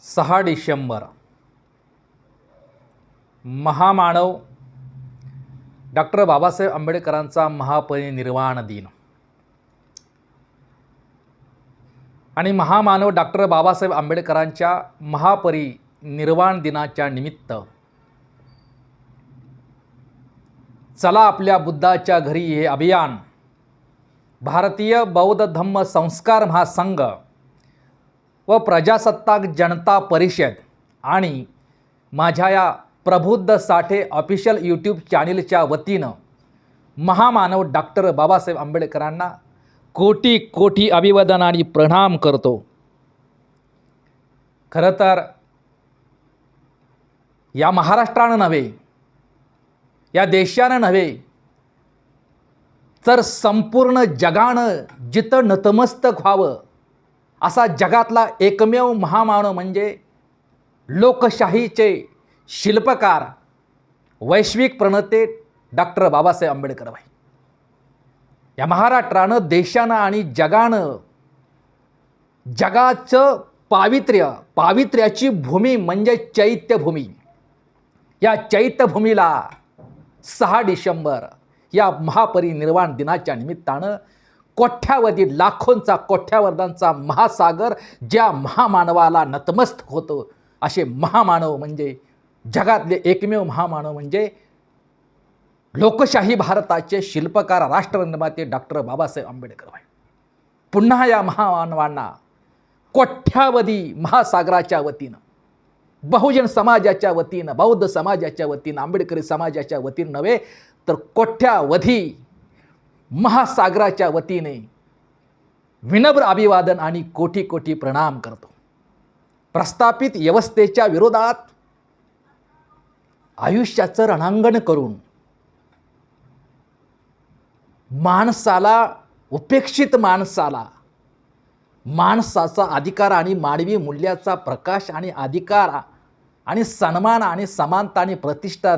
6 डिसेंबर महामानव डॉक्टर बाबासाहेब आंबेडकरांचा महापरिनिर्वाण दिन आणि महामानव डॉक्टर बाबासाहेब आंबेडकरांच्या महापरिनिर्वाण दिनाच्या निमित्त चला आपल्या बुद्धाच्या घरी हे अभियान भारतीय बौद्ध धम्म संस्कार महासंघ व प्रजासत्ताक जनता परिषद आणि माझ्या या प्रबुद्ध साठे ऑफिशियल यूट्यूब चॅनलच्या वतीनं महामानव डॉक्टर बाबासाहेब आंबेडकरांना कोटी कोटी अभिवादन आणि प्रणाम करतो। खरं तर या महाराष्ट्रानं नव्हे, या देशानं नव्हे, तर संपूर्ण जगानं जिथं नतमस्तक व्हावं असा जगातला एकमेव महामानव म्हणजे लोकशाहीचे शिल्पकार वैश्विक प्रणेते डॉक्टर बाबासाहेब आंबेडकर भाई। या महाराष्ट्रानं देशानं आणि जगानं जगाचं पावित्र्याची भूमी म्हणजे चैत्यभूमी, या चैत्यभूमीला 6 डिसेंबर या महापरिनिर्वाण दिनाच्या निमित्तानं कोट्यावधी लाखोंचा कोट्यावधांचा महासागर ज्या महामानवाला नतमस्तक होतो असे महामानव म्हणजे जगातले एकमेव महामानव म्हणजे लोकशाही भारताचे शिल्पकार राष्ट्रनिर्माते डॉक्टर बाबासाहेब आंबेडकर भाई। पुन्हा या महामानवांना कोट्यावधी महासागराच्या वतीनं, बहुजन समाजाच्या वतीनं, बौद्ध समाजाच्या वतीनं, आंबेडकरी समाजाच्या वतीनं नव्हे तर कोट्यावधी महासागराच्या वतीने विनम्र अभिवादन आणि कोटी कोटी प्रणाम करतो। प्रस्थापित व्यवस्थेच्या विरोधात आयुष्याचं रणांगण करून माणसाला, उपेक्षित माणसाचा अधिकार आणि मानवी मूल्याचा प्रकाश आणि अधिकार आणि सन्मान आणि समानता आणि प्रतिष्ठा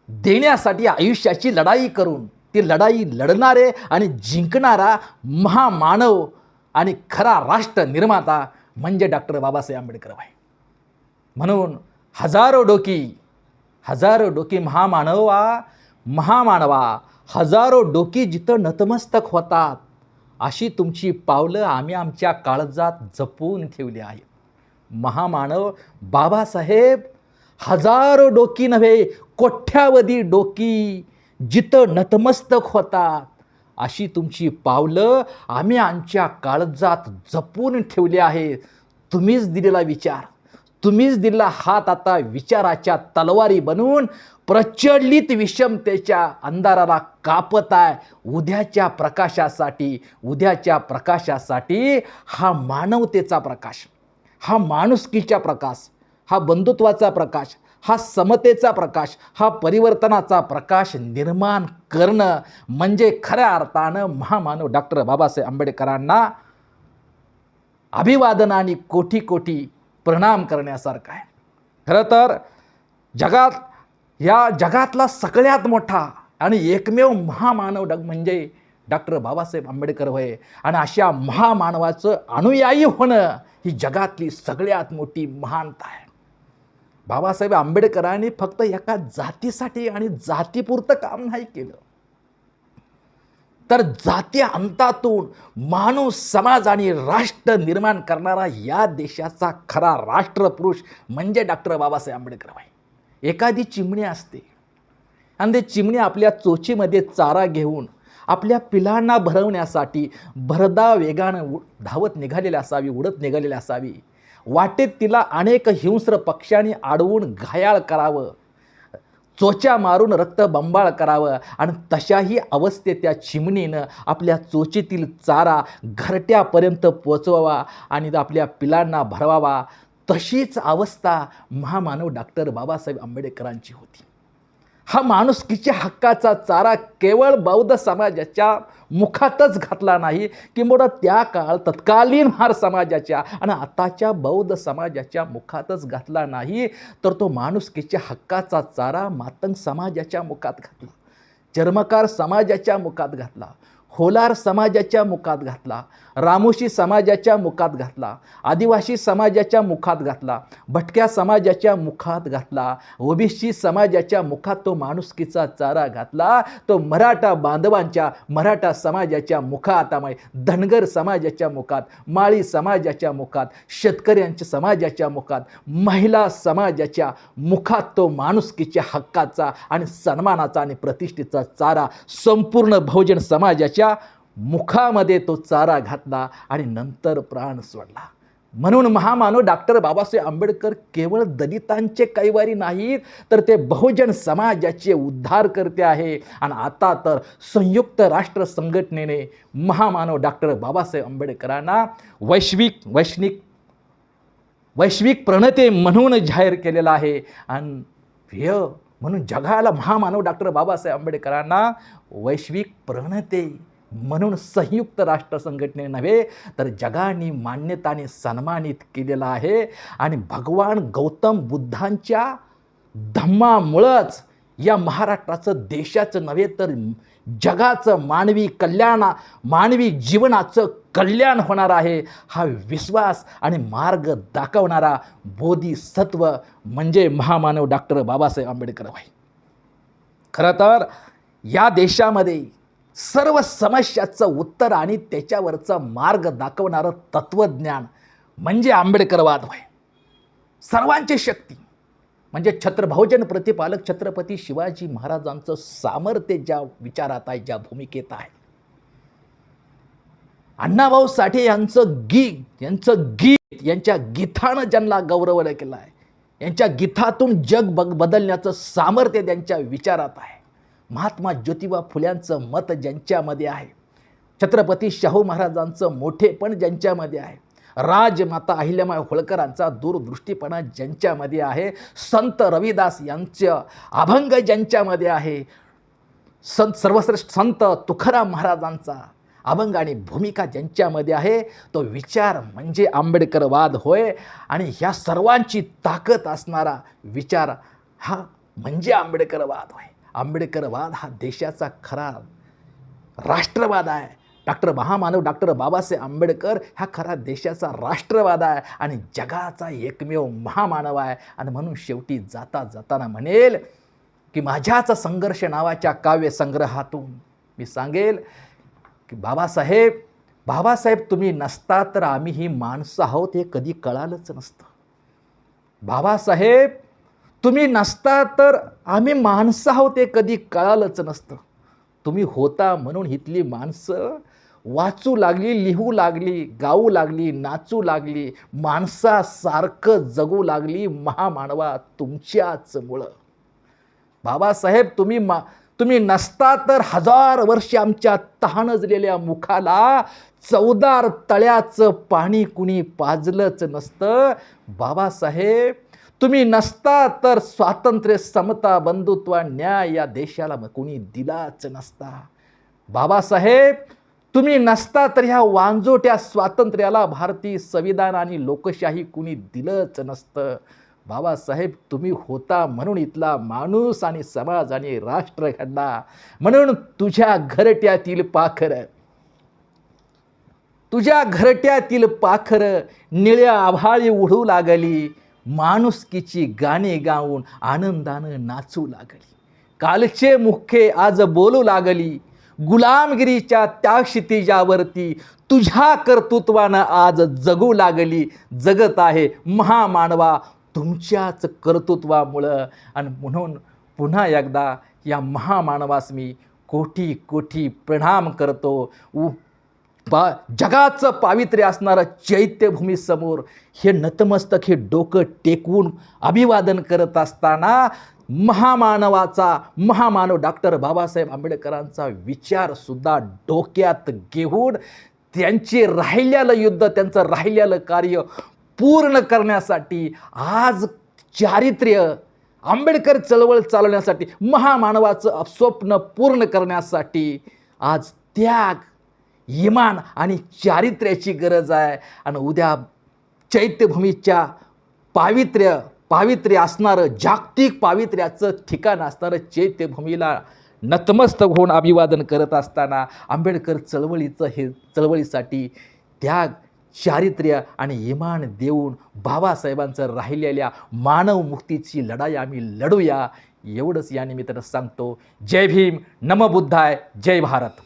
देण्यासाठी आयुष्याची लढाई करून ती लढाई लढणारे आणि जिंकणारा महामानव आणि खरा राष्ट्र निर्माता म्हणजे डॉक्टर बाबासाहेब आंबेडकर भाई। म्हणून हजारो डोकी महामानवा हजारो डोकी जिथं नतमस्तक होतात अशी तुमची पावलं आम्ही आमच्या काळजात जपून ठेवली आहे। महामानव बाबासाहेब हजारो डोकी नव्हे, कोट्यावधी डोकी जिथं नतमस्तक होतात अशी तुमची पावलं आम्ही आमच्या काळजात जपून ठेवली आहे। तुम्हीच दिलेला विचार, तुम्हीच दिलेला हात आता विचाराच्या तलवारी बनवून प्रचलित विषमतेच्या अंधाराला कापताय। उद्याच्या प्रकाशासाठी हा मानवतेचा प्रकाश, हा माणुसकीचा प्रकाश, हा बंधुत्वाचा प्रकाश, हा समतेचा प्रकाश, हा परिवर्तनाचा प्रकाश निर्माण करणं म्हणजे खऱ्या अर्थानं महामानव डॉक्टर बाबासाहेब आंबेडकरांना अभिवादन आणि कोटी कोटी प्रणाम करण्यासारखं आहे। खरं तर या जगातला सगळ्यात मोठा आणि एकमेव महामानव म्हणजे डॉक्टर बाबासाहेब आंबेडकर होय आणि अशा महामानवाचं अनुयायी होणं ही जगातली सगळ्यात मोठी महानता आहे। बाबासाहेब आंबेडकरांनी फक्त एका जातीसाठी आणि जातीपुरतं काम नाही केलं, तर जाती अंतातून माणूस, समाज आणि राष्ट्र निर्माण करणारा या देशाचा खरा राष्ट्रपुरुष म्हणजे डॉक्टर बाबासाहेब आंबेडकर भाई। एखादी चिमणी असते आणि ते चिमणी आपल्या चोचीमध्ये चारा घेऊन आपल्या पिलांना भरवण्यासाठी भरधाव वेगानं धावत निघालेली असावी, उडत निघालेली असावी। वाटेत तिला अनेक हिंस्र पक्ष्यांनी अडवून घायाळ करावं, चोच्या मारून रक्तबंबाळ करावं आणि तशाही अवस्थेत त्या चिमणीनं आपल्या चोचीतील चारा घरट्यापर्यंत पोचवावा आणि आपल्या पिलांना भरवावा। तशीच अवस्था महामानव डॉक्टर बाबासाहेब आंबेडकरांची होती। हा माणुसकीच्या हक्काचा चारा केवळ बौद्ध समाजाच्या मुखातच घातला नाही, किंवा त्या तत्कालीन महार समाजाच्या आणि आताच्या बौद्ध समाजाच्या मुखातच घातला नाही, तर तो माणुसकीच्या हक्काचा चारा मातंग समाजाच्या मुखात घातला, चर्मकार समाजाच्या मुखात घातला, होलार समाजाच्या मुखात घातला, रामोशी समाजाच्या मुखात घातला, आदिवासी समाजाच्या मुखात घातला, भटक्या समाजाच्या मुखात घातला, ओबीसी समाजाच्या मुखात तो माणुसकीचा चारा घातला, तो मराठा बांधवांच्या, मराठा समाजाच्या मुखात, धनगर समाजाच्या मुखात, माळी समाजाच्या मुखात, शेतकऱ्यांच्या समाजाच्या मुखात, महिला समाजाच्या मुखात तो माणुसकीच्या हक्काचा आणि सन्मानाचा आणि प्रतिष्ठेचा चारा संपूर्ण बहुजन समाजाच्या मुखामध्ये तो चारा घातला आणि नंतर प्राण सोडला. म्हणून महामानव डॉक्टर बाबासाहेब आंबेडकर केवळ दलितांचे कैवारी नाहीत, तर ते बहुजन समाजाचे उद्धारकर्ते आहे. आणि आता तर संयुक्त राष्ट्र संघटनेने महामानव डॉक्टर बाबासाहेब आंबेडकरांना वैश्विक प्रणेते म्हणून जाहीर केलेला आहे. आणि म्हणून जगाला महामानव डॉक्टर बाबासाहेब आंबेडकरांना वैश्विक प्रणेते म्हणून संयुक्त राष्ट्र संघटने नव्हे तर जगाने मान्यताने सन्मानित केलेला आहे. आणि भगवान गौतम बुद्धांच्या धम्मामुळंच या महाराष्ट्राचं, देशाचं नव्हे तर जगाचं मानवी जीवनाचं कल्याण होणार आहे. हा विश्वास आणि मार्ग दाखवणारा बोधिसत्व म्हणजे महामानव डॉक्टर बाबासाहेब आंबेडकर आहे. खरं तर या देशामध्ये सर्व समस्याचं उत्तर आणि त्याच्यावरचा मार्ग दाखवणारं तत्त्वज्ञान म्हणजे आंबेडकरवाद आहे. सर्वांची शक्ती म्हणजे बहुजन प्रतिपालक छत्रपती शिवाजी महाराजांचं सामर्थ्य ज्या विचारात आहे, ज्या भूमिकेत आहे. अण्णाभाऊ साठे यांचं गीत यांच्या गीतानं ज्यांना गौरवलं केलं आहे, यांच्या गीतातून जग बदलण्याचं सामर्थ्य त्यांच्या विचारात आहे. महात्मा ज्योतिबा फुल्यांचं मत ज्यांच्यामध्ये आहे, छत्रपती शाहू महाराजांचं मोठेपण ज्यांच्यामध्ये आहे, राजमाता अहिल्याबाई होळकरांचा दूरदृष्टीपणा ज्यांच्यामध्ये आहे, संत रविदास यांचं अभंग ज्यांच्यामध्ये आहे, सर्वश्रेष्ठ संत तुकाराम महाराजांचा अभंग आणि भूमिका ज्यांच्यामध्ये आहे, तो विचार म्हणजे आंबेडकरवाद होय. आणि ह्या सर्वांची ताकद असणारा विचार हा म्हणजे आंबेडकरवाद होय. आंबेडकरवाद हा देशाचा खरा राष्ट्रवाद आहे. महामानव डॉक्टर बाबासाहेब आंबेडकर हा खरा देशाचा राष्ट्रवाद आहे आणि जगाचा एकमेव महामानव आहे. आणि म्हणून शेवटी जाताना म्हणेल की माझ्याच संघर्ष नावाच्या काव्यसंग्रहातून मी सांगेल की बाबासाहेब तुम्ही नसता तर आम्ही ही माणसं आहोत हे कधी कळालंच नसतं. बाबासाहेब तुम्ही नसता तर आम्ही माणसं आहोत हे कधी कळालंच नसतं. तुम्ही होता म्हणून इथली माणसं वाचू लागली, लिहू लागली, गाऊ लागली, नाचू लागली, माणसासारखं जगू लागली. महामानवा तुमच्याच मुळं. बाबासाहेब तुम्ही नसता तर 1000 वर्ष आमच्या तहानजलेल्या मुखाला 14 तळ्याचं पाणी कुणी पाजलंच नसतं. बाबासाहेब तुम्ही नसता तर स्वातंत्र्य, समता, बंधुत्व, न्याय या देशाला कुणी दिलाच नसता. बाबासाहेब तुम्ही नसता तर ह्या वांजोट्या स्वातंत्र्याला भारतीय संविधान आणि लोकशाही कुणी दिलंच नसतं. बाबासाहेब तुम्ही होता म्हणून इथला माणूस आणि समाज आणि राष्ट्र घडला. म्हणून तुझ्या घरट्यातील पाखर निळ्या आभाळी उडू लागली, माणुसकीची गाणी गाऊन आनंदानं नाचू लागली. कालचे मुख्य आज बोलू लागली, गुलामगिरीच्या त्या क्षितिजावरती तुझ्या कर्तृत्वानं आज जगू लागली. जगत आहे महामानवा तुमच्याच कर्तृत्वामुळं. आणि म्हणून पुन्हा एकदा या महामानवास मी कोटी कोटी प्रणाम करतो. जगाचं पावित्र्य असणारं चैत्यभूमीसमोर हे नतमस्तक, हे डोकं टेकवून अभिवादन करत असताना महामानव डॉक्टर बाबासाहेब आंबेडकरांचा विचारसुद्धा डोक्यात घेऊन त्यांचे राहिलेलं युद्ध, त्यांचं राहिलेलं कार्य पूर्ण करण्यासाठी आज चारित्र्य, आंबेडकर चळवळ चालवण्यासाठी, महामानवाचं स्वप्न पूर्ण करण्यासाठी आज त्याग, इमान आणि चारित्र्याची गरज आहे. आणि उद्या चैत्यभूमीच्या पावित्र्य असणारं, जागतिक पावित्र्याचं ठिकाण असणारं चैत्यभूमीला नतमस्तक होऊन अभिवादन करत असताना आंबेडकर चळवळीसाठी त्याग, चारित्र्य आणि इमान देऊन बाबासाहेबांचं राहिलेल्या मानव मुक्तीची लढाई आम्ही लढूया, एवढंच या निमित्तानं सांगतो. जय भीम, नम बुद्धाय, जय भारत.